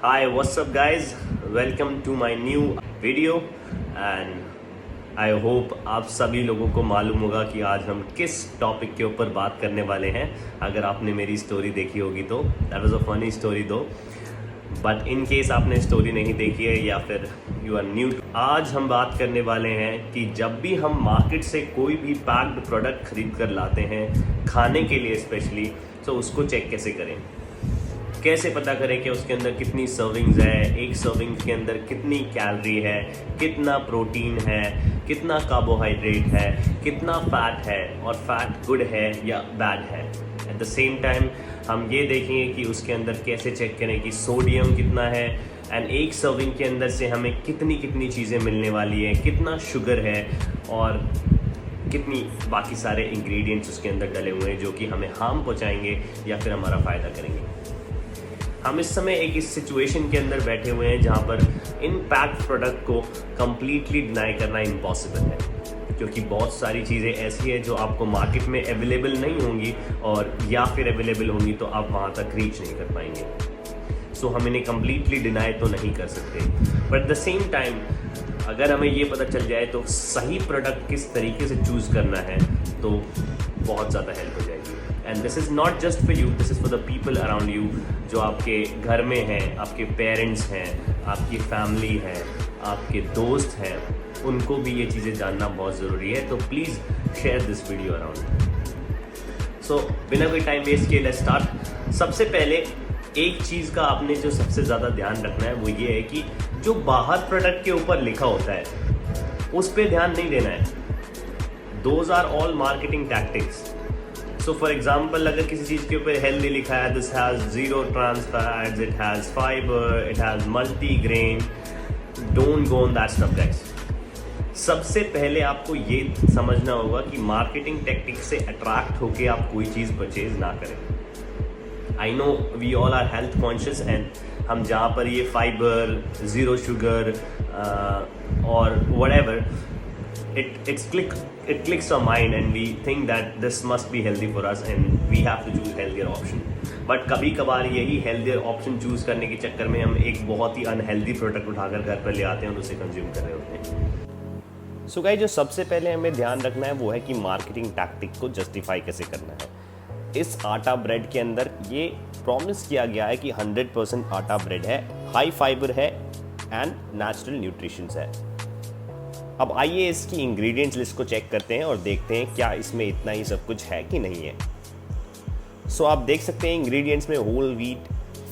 Hi, what's up, guys? Welcome to my new video and I hope आप सभी लोगों को मालूम होगा कि आज हम किस टॉपिक के ऊपर बात करने वाले हैं। अगर आपने मेरी स्टोरी देखी होगी तो that was a funny story दो, बट इन केस आपने स्टोरी नहीं देखी है या फिर यू आर न्यू, आज हम बात करने वाले हैं कि जब भी हम मार्केट से कोई भी पैक्ड प्रोडक्ट खरीद कर लाते हैं खाने के लिए स्पेशली, तो उसको चेक कैसे करें, कैसे पता करें कि उसके अंदर कितनी सर्विंग्स है, एक सर्विंग के अंदर कितनी कैलोरी है, कितना प्रोटीन है, कितना कार्बोहाइड्रेट है, कितना फैट है और फैट गुड है या बैड है। एट द सेम टाइम हम ये देखेंगे कि उसके अंदर कैसे चेक करें कि सोडियम कितना है एंड एक सर्विंग के अंदर से हमें कितनी कितनी चीज़ें मिलने वाली है, कितना शुगर है और कितनी बाकी सारे इंग्रेडिएंट्स उसके अंदर डले हुए हैं जो कि हमें हार्म पहुंचाएंगे या फिर हमारा फ़ायदा करेंगे। हम इस समय एक इस सिचुएशन के अंदर बैठे हुए हैं जहाँ पर इन पैक्ड प्रोडक्ट को कम्प्लीटली डिनाई करना इम्पॉसिबल है, क्योंकि बहुत सारी चीज़ें ऐसी हैं जो आपको मार्केट में अवेलेबल नहीं होंगी और या फिर अवेलेबल होंगी तो आप वहाँ तक रीच नहीं कर पाएंगे। सो हम इन्हें कम्प्लीटली डिनाई तो नहीं कर सकते, but at the same time अगर हमें ये पता चल जाए तो सही प्रोडक्ट किस तरीके से चूज़ करना है तो बहुत ज़्यादा हेल्प हो जाएगी। And this is not just for you, this is for the people around you, जो आपके घर में हैं, आपके पेरेंट्स हैं, आपकी फैमिली है, आपके दोस्त हैं, उनको भी ये चीज़ें जानना बहुत ज़रूरी है। तो please share this video around. So बिना कोई टाइम वेस्ट किए लेट्स स्टार्ट। सबसे पहले एक चीज़ का आपने जो सबसे ज़्यादा ध्यान रखना है वो ये है कि जो बाहर प्रोडक्ट के ऊपर लिखा होता है उस पर ध्यान नहीं देना है। Those are all marketing tactics. So for example अगर किसी चीज़ के ऊपर हेल्दी लिखा है, this has zero trans fats, it has fibre, it has multi grain, don't go on that stuff guys. सबसे पहले आपको ये समझना होगा कि मार्केटिंग टेक्निक से अट्रैक्ट होके आप कोई चीज़ परचेज ना करें। I know we all are health conscious and हम जहाँ पर ये फाइबर, ज़ीरो शुगर और whatever, it clicks our mind and we think that this must be healthy for us and we have to choose healthier option. But कभी कभार यही healthier option choose करने के चक्कर में हम एक बहुत ही अनहेल्दी प्रोडक्ट उठाकर घर पर ले आते हैं और उसे कंज्यूम कर रहे होते हैं। सो गाइस, जो सबसे पहले हमें ध्यान रखना है वो है कि मार्केटिंग टैक्टिक को जस्टिफाई कैसे करना है। इस आटा ब्रेड के अंदर ये प्रॉमिस किया गया है कि 100% आटा ब्रेड है, हाई फाइबर है एंड नेचुरल न्यूट्रिशंस है। अब आइए इसकी इंग्रेडिएंट्स लिस्ट को चेक करते हैं और देखते हैं क्या इसमें इतना ही सब कुछ है कि नहीं है। सो आप देख सकते हैं इंग्रेडिएंट्स में होल व्हीट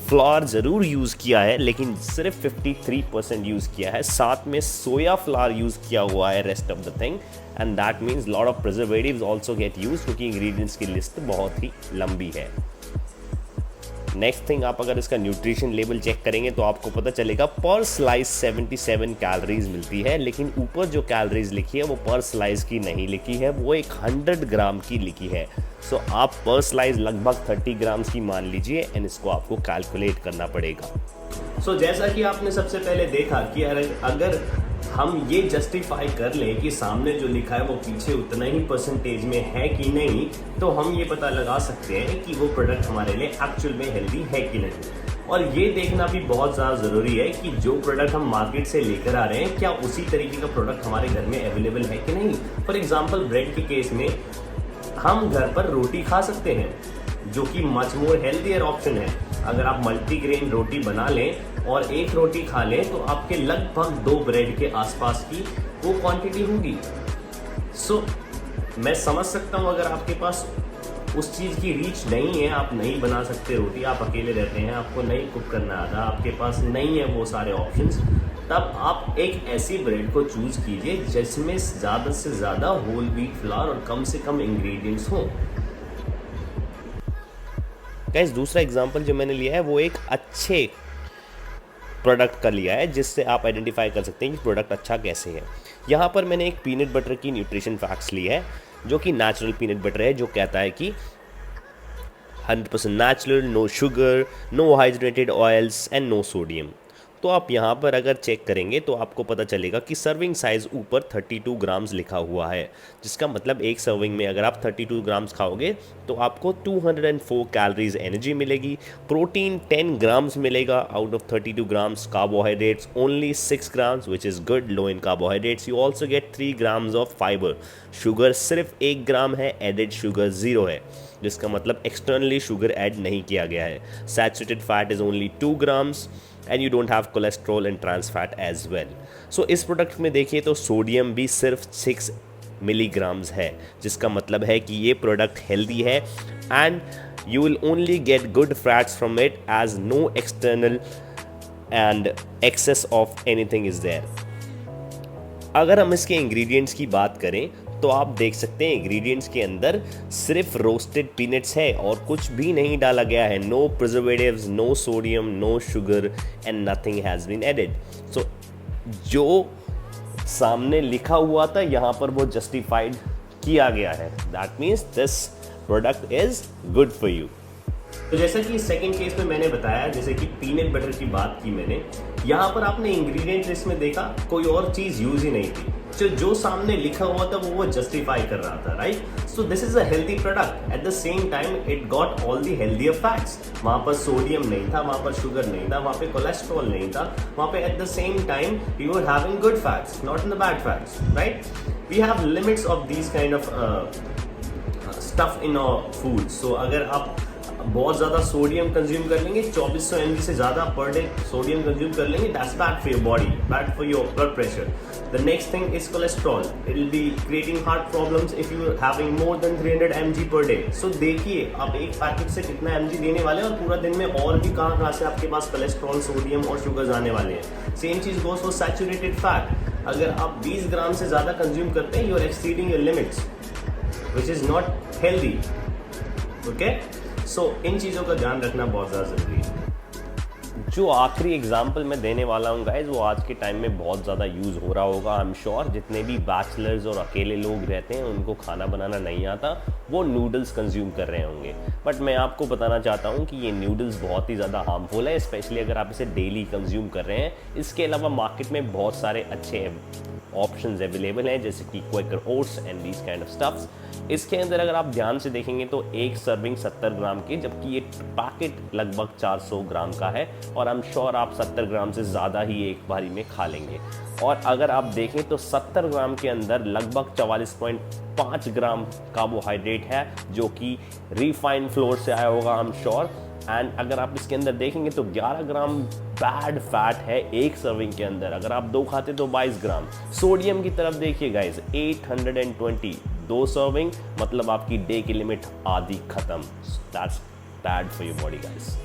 फ्लावर ज़रूर यूज़ किया है, लेकिन सिर्फ 53% यूज़ किया है। साथ में सोया फ्लावर यूज़ किया हुआ है rest of the thing, and that means lot of preservatives also get use, क्योंकि इंग्रेडिएंट्स की लिस्ट बहुत ही लंबी है। नेक्स्ट थिंग, आप अगर इसका न्यूट्रिशन लेवल चेक करेंगे तो आपको पता चलेगा पर स्लाइस 77 कैलोरीज मिलती है, लेकिन ऊपर जो कैलोरीज लिखी है वो पर स्लाइस की नहीं लिखी है, वो एक 100 ग्राम की लिखी है। सो आप पर स्लाइस लगभग 30 ग्राम्स की मान लीजिए एंड इसको आपको कैलकुलेट करना पड़ेगा। सो जैसा कि आपने सबसे पहले देखा कि अगर हम ये जस्टिफाई कर लें कि सामने जो लिखा है वो पीछे उतना ही परसेंटेज में है कि नहीं, तो हम ये पता लगा सकते हैं कि वो प्रोडक्ट हमारे लिए एक्चुअल में हेल्दी है कि नहीं। और ये देखना भी बहुत ज़्यादा ज़रूरी है कि जो प्रोडक्ट हम मार्केट से लेकर आ रहे हैं क्या उसी तरीके का प्रोडक्ट हमारे घर में अवेलेबल है कि नहीं। फॉर एग्जाम्पल ब्रेड के केस में हम घर पर रोटी खा सकते हैं, जो कि मच मोर हेल्थियर ऑप्शन है। अगर आप मल्टीग्रेन रोटी बना लें और एक रोटी खा लें तो आपके लगभग 2 ब्रेड के आसपास की वो क्वांटिटी होगी। सो मैं समझ सकता हूँ अगर आपके पास उस चीज़ की रीच नहीं है, आप नहीं बना सकते रोटी, आप अकेले रहते हैं, आपको नहीं कुक करना आता, आपके पास नहीं है वो सारे ऑप्शंस, तब आप एक ऐसी ब्रेड को चूज़ कीजिए जिसमें ज़्यादा से ज़्यादा होल व्हीट फ्लावर और कम से कम इंग्रेडिएंट्स हों। गाइस, दूसरा एग्जांपल जो मैंने लिया है वो एक अच्छे प्रोडक्ट का लिया है जिससे आप आइडेंटिफाई कर सकते हैं कि प्रोडक्ट अच्छा कैसे है। यहाँ पर मैंने एक पीनट बटर की न्यूट्रिशन फैक्ट्स ली है, जो कि नेचुरल पीनट बटर है, जो कहता है कि 100% natural, no sugar, no hydrated oils and no sodium. तो आप यहाँ पर अगर चेक करेंगे तो आपको पता चलेगा कि सर्विंग साइज़ ऊपर 32 ग्राम्स लिखा हुआ है, जिसका मतलब एक सर्विंग में अगर आप 32 ग्राम्स खाओगे तो आपको 204 कैलोरीज एनर्जी मिलेगी, प्रोटीन 10 ग्राम्स मिलेगा out of 32 grams, carbohydrates only 6 grams which is good, low in carbohydrates, you also get 3 grams of fibre, sugar सिर्फ 1 ग्राम है, एडेड शुगर 0 है, जिसका मतलब एक्सटर्नली शुगर ऐड नहीं किया गया है, saturated fat is only 2 grams and you don't have cholesterol and trans fat as well. So इस प्रोडक्ट में देखिए तो सोडियम भी सिर्फ 6 मिलीग्राम्स है, जिसका मतलब है कि ये प्रोडक्ट हेल्दी है and you will only get good fats from it as no external and excess of anything is there। अगर हम इसके इंग्रेडिएंट्स की बात करें तो आप देख सकते हैं इंग्रेडिएंट्स के अंदर सिर्फ रोस्टेड पीनट्स है और कुछ भी नहीं डाला गया है, no preservatives, no sodium, no sugar and nothing has been added. So जो सामने लिखा हुआ था यहाँ पर वो जस्टिफाइड किया गया है, that means this product is good for you. तो जैसा कि सेकंड केस में मैंने बताया, जैसे कि पीनट बटर की बात की मैंने, यहाँ पर आपने इंग्रेडिएंट लिस्ट में देखा कोई और चीज यूज ही नहीं थी, जो सामने लिखा हुआ था वो जस्टिफाई कर रहा था, right. So this is a healthy product, eight the same time it got all the healthier fats. वहां पर सोडियम नहीं था, वहां पर शुगर नहीं था, वहां पे कोलेस्ट्रॉल नहीं था, वहां पे at the same time you are having good fats, not in the bad fats, right. We have limits of these kind of stuff in our food. So अगर आप बहुत ज़्यादा सोडियम कंज्यूम कर लेंगे, 2400 mg से ज़्यादा पर डे सोडियम कंज्यूम कर लेंगे, that's bad for your body, bad for your blood pressure. The next thing is cholesterol, it will be creating heart problems if you are having more than 300 mg per day. So देखिए आप एक packet से कितना mg देने वाले हैं और पूरा दिन में और भी कहाँ से आपके पास कोलेस्ट्रॉल, सोडियम और शुगर आने वाले हैं। सेम चीज़ गोस फॉर सैचुरेटेड फैट, अगर आप 20 ग्राम से ज़्यादा कंज्यूम करते हैं, you are exceeding your limits which is not healthy, okay. So इन चीज़ों का ध्यान रखना बहुत ज़्यादा ज़रूरी है। जो आखिरी एग्जाम्पल मैं देने वाला हूँ गाइज, वो आज के टाइम में बहुत ज़्यादा यूज़ हो रहा होगा। आई एम श्योर जितने भी बैचलर्स और अकेले लोग रहते हैं उनको खाना बनाना नहीं आता, वो नूडल्स कंज्यूम कर रहे होंगे। बट मैं आपको बताना चाहता हूँ कि ये नूडल्स बहुत ही ज़्यादा हार्मफुल है, स्पेशली अगर आप इसे डेली कंज्यूम कर रहे हैं। इसके अलावा मार्केट में बहुत सारे अच्छे ऑप्शंस अवेलेबल हैं, जैसे कि Quaker oats and these kind of stuffs. इसके अंदर अगर आप ध्यान से देखेंगे तो एक सर्विंग 70 ग्राम की, जबकि ये पैकेट लगभग 400 ग्राम का है और आई एम श्योर आप 70 ग्राम से ज़्यादा ही एक बारी में खा लेंगे। और अगर आप देखें तो 70 ग्राम के अंदर लगभग 44.5 ग्राम कार्बोहाइड्रेट है, जो कि रिफाइंड फ्लोर से आया होगा, आई एम श्योर। एंड अगर आप इसके अंदर देखेंगे तो 11 ग्राम बैड फैट है एक सर्विंग के अंदर, अगर आप 2 खाते तो 22 ग्राम। सोडियम की तरफ देखिए गाइज, 820, 2 सर्विंग मतलब आपकी डे की लिमिट आधी खत्म। That's bad for your body guys.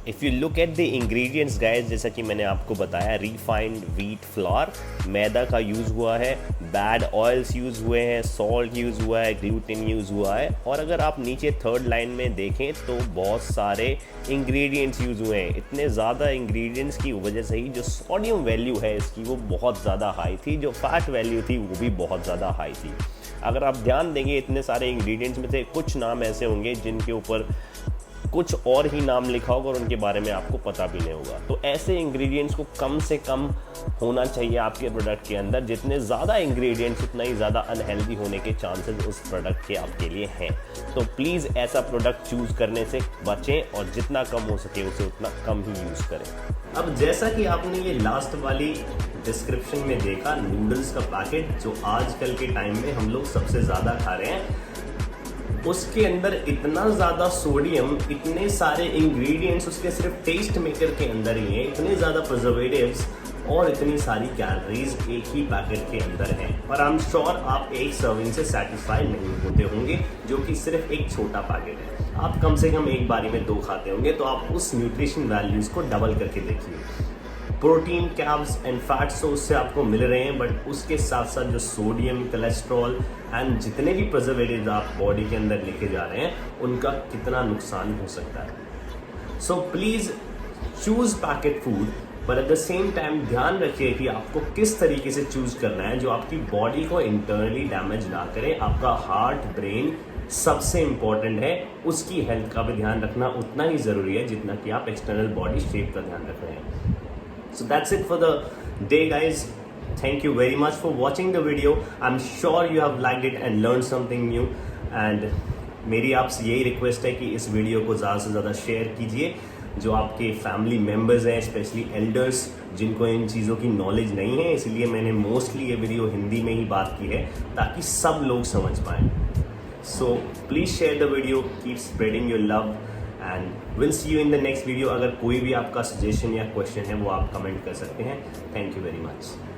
If you look at the ingredients guys, जैसा कि मैंने आपको बताया, रिफाइंड व्हीट फ्लोर, मैदा का यूज़ हुआ है, बैड ऑयल्स यूज़ हुए हैं, सॉल्ट यूज़ हुआ है, ग्लूटेन यूज़ हुआ है। और अगर आप नीचे थर्ड लाइन में देखें तो बहुत सारे इंग्रेडिएंट्स यूज़ हुए हैं। इतने ज़्यादा इंग्रेडिएंट्स की वजह से ही जो सोडियम वैल्यू है इसकी वो बहुत ज़्यादा हाई थी, जो फैट वैल्यू थी वो भी बहुत ज़्यादा हाई थी। अगर आप ध्यान देंगे इतने सारे इंग्रेडिएंट्स में से कुछ नाम ऐसे होंगे जिनके ऊपर कुछ और ही नाम लिखा होगा और उनके बारे में आपको पता भी नहीं होगा। तो ऐसे इंग्रेडिएंट्स को कम से कम होना चाहिए आपके प्रोडक्ट के अंदर। जितने ज़्यादा इंग्रेडिएंट्स उतना ही ज़्यादा अनहेल्दी होने के चांसेस उस प्रोडक्ट के आपके लिए हैं। तो प्लीज़ ऐसा प्रोडक्ट चूज़ करने से बचें और जितना कम हो सके उसे उतना कम ही यूज़ करें। अब जैसा कि आपने ये लास्ट वाली डिस्क्रिप्शन में देखा, नूडल्स का पैकेट जो आजकल के टाइम में हम लोग सबसे ज़्यादा खा रहे हैं, उसके अंदर इतना ज़्यादा सोडियम, इतने सारे इंग्रेडिएंट्स उसके सिर्फ टेस्ट मेकर के अंदर ही हैं, इतने ज़्यादा प्रिजर्वेटिव्स और इतनी सारी कैलोरीज एक ही पैकेट के अंदर हैं। और आई एम श्योर आप एक सर्विंग से सेटिस्फाई नहीं होते होंगे, जो कि सिर्फ एक छोटा पैकेट है। आप कम से कम एक बारी में 2 खाते होंगे, तो आप उस न्यूट्रिशन वैल्यूज़ को डबल करके देखिए। प्रोटीन, कैर्ब्स एंड फैट्स तो उससे आपको मिल रहे हैं, बट उसके साथ साथ जो सोडियम, कोलेस्ट्रॉल एंड जितने भी प्रिजर्वेटिव्स आप बॉडी के अंदर लेके जा रहे हैं, उनका कितना नुकसान हो सकता है। So please choose packet food, पर एट द सेम टाइम ध्यान रखिए कि आपको किस तरीके से चूज़ करना है जो आपकी बॉडी को इंटरनली डैमेज ना करे, आपका हार्ट, ब्रेन सबसे इम्पॉर्टेंट है, उसकी हेल्थ का भी ध्यान रखना उतना ही ज़रूरी है जितना कि आप एक्सटर्नल बॉडी शेप का ध्यान रख रहे हैं. So that's it for the day, guys. Thank you very much for watching the video. I'm sure you have liked it and learned something new. And मेरी आपसे यही रिक्वेस्ट है कि इस वीडियो को ज़्यादा से ज़्यादा शेयर कीजिए. जो आपके फैमिली मेम्बर्स हैं, स्पेशली एल्डर्स, जिनको इन चीज़ों की नॉलेज नहीं है, इसलिए मैंने मोस्टली ये वीडियो हिंदी में ही बात की है ताकि सब लोग समझ पाएँ. So please share the video, keep spreading your love. And will see you in the next video. अगर कोई भी आपका सजेशन या क्वेश्चन है वो आप कमेंट कर सकते हैं. Thank you very much.